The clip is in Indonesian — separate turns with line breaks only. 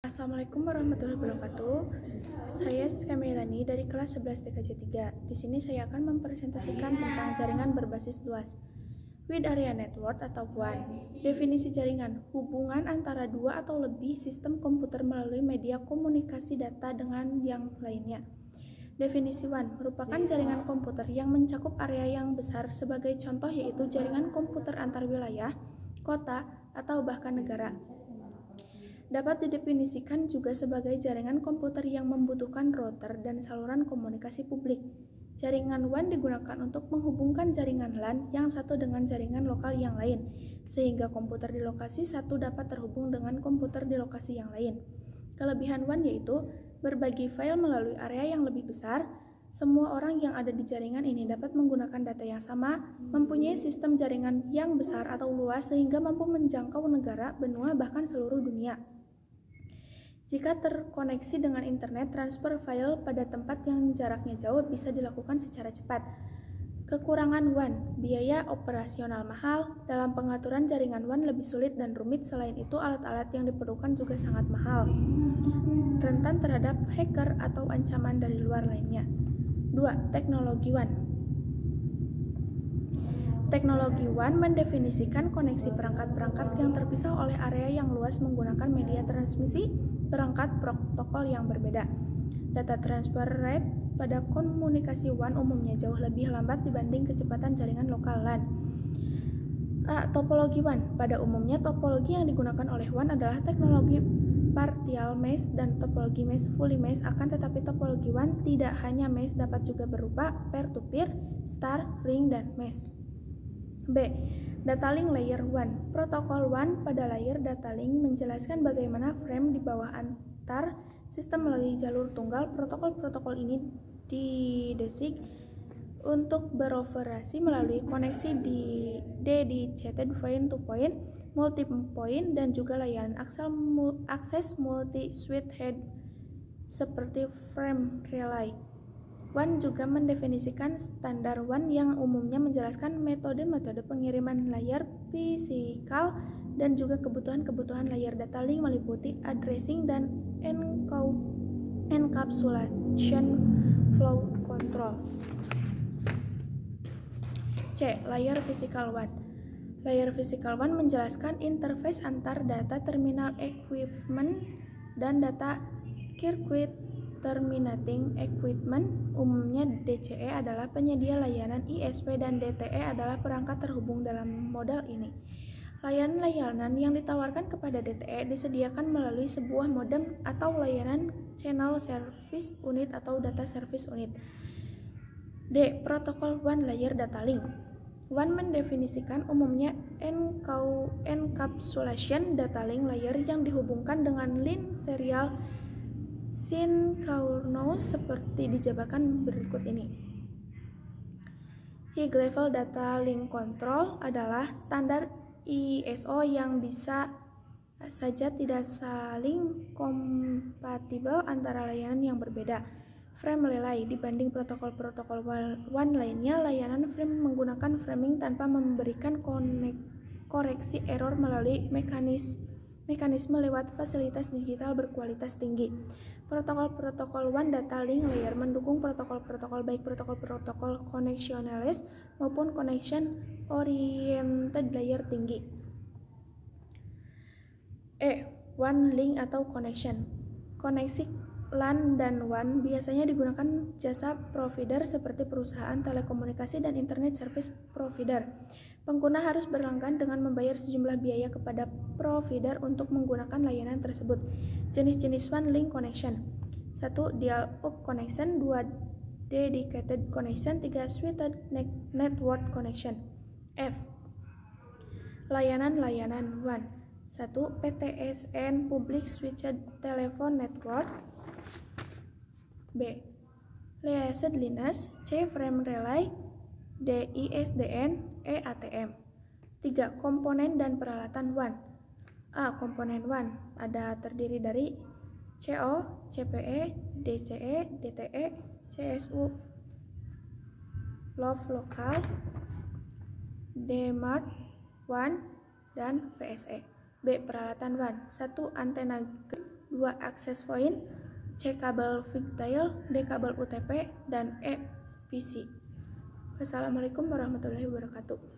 Assalamualaikum warahmatullahi wabarakatuh. Saya Siska Melani dari kelas 11 TKJ 3. Di sini saya akan mempresentasikan tentang jaringan berbasis luas. Wide Area Network atau WAN. Definisi jaringan: hubungan antara dua atau lebih sistem komputer melalui media komunikasi data dengan yang lainnya. Definisi WAN merupakan jaringan komputer yang mencakup area yang besar, sebagai contoh yaitu jaringan komputer antar wilayah, kota, atau bahkan negara. Dapat didefinisikan juga sebagai jaringan komputer yang membutuhkan router dan saluran komunikasi publik. Jaringan WAN digunakan untuk menghubungkan jaringan LAN yang satu dengan jaringan lokal yang lain, sehingga komputer di lokasi satu dapat terhubung dengan komputer di lokasi yang lain. Kelebihan WAN yaitu berbagi file melalui area yang lebih besar. Semua orang yang ada di jaringan ini dapat menggunakan data yang sama, mempunyai sistem jaringan yang besar atau luas sehingga mampu menjangkau negara, benua, bahkan seluruh dunia. Jika terkoneksi dengan internet, transfer file pada tempat yang jaraknya jauh bisa dilakukan secara cepat. Kekurangan WAN, biaya operasional mahal. Dalam pengaturan jaringan WAN lebih sulit dan rumit. Selain itu, alat-alat yang diperlukan juga sangat mahal. Rentan terhadap hacker atau ancaman dari luar lainnya. 2. Teknologi WAN. Teknologi WAN mendefinisikan koneksi perangkat-perangkat yang terpisah oleh area yang luas menggunakan media transmisi perangkat protokol yang berbeda. Data transfer rate pada komunikasi WAN umumnya jauh lebih lambat dibanding kecepatan jaringan lokal LAN. Topologi WAN. Pada umumnya, topologi yang digunakan oleh WAN adalah teknologi partial mesh dan topologi mesh fully mesh, akan tetapi topologi WAN tidak hanya mesh, dapat juga berupa peer-to-peer, star, ring, dan mesh. B. Data link layer WAN. Protokol WAN pada layer data link menjelaskan bagaimana frame di bawah antar sistem melalui jalur tunggal. Protokol-protokol ini didesain untuk beroperasi melalui koneksi dedicated point to point, multi point, dan juga layanan akses multi-switch head seperti frame relay. WAN juga mendefinisikan standar WAN yang umumnya menjelaskan metode-metode pengiriman layar fisikal dan juga kebutuhan-kebutuhan layar data link, meliputi addressing dan encapsulation flow control. C. Layer physical WAN. Layer physical WAN menjelaskan interface antar data terminal equipment dan data circuit terminating equipment. Umumnya DCE adalah penyedia layanan ISP dan DTE adalah perangkat terhubung dalam model ini. Layanan-layanan yang ditawarkan kepada DTE disediakan melalui sebuah modem atau layanan channel service unit atau data service unit. D. Protokol WAN layer data link. WAN mendefinisikan umumnya encapsulation data link layer yang dihubungkan dengan link serial synchronous seperti dijabarkan berikut ini. High level data link control adalah standar ISO yang bisa saja tidak saling kompatibel antara layanan yang berbeda. Frame relay. Dibanding protokol-protokol WAN lainnya, layanan frame menggunakan framing tanpa memberikan koreksi error melalui mekanisme lewat fasilitas digital berkualitas tinggi. Protokol-protokol WAN data link layer mendukung protokol-protokol baik protokol-protokol connectionless maupun connection oriented layer tinggi. E. WAN link atau connection. Koneksi LAN dan WAN biasanya digunakan jasa provider seperti perusahaan telekomunikasi dan internet service provider. Pengguna harus berlangganan dengan membayar sejumlah biaya kepada provider untuk menggunakan layanan tersebut. Jenis-jenis WAN link connection: 1. Dial-up connection, 2. Dedicated connection, 3. Switched network connection. F. Layanan-layanan WAN. 1. PTSN Public Switched Telephone Network. B. Leased Lines. C. Frame Relay. D. ISDN. E. ATM. 3. Komponen dan peralatan WAN. A. Komponen WAN ada terdiri dari CO, CPE, DCE, DTE, CSU, Love Local, DMARC, WAN, dan VSE. B. Peralatan WAN. 1. Antena 2 access point, C kabel pigtail, D kabel UTP, dan E PC. Wassalamualaikum warahmatullahi wabarakatuh.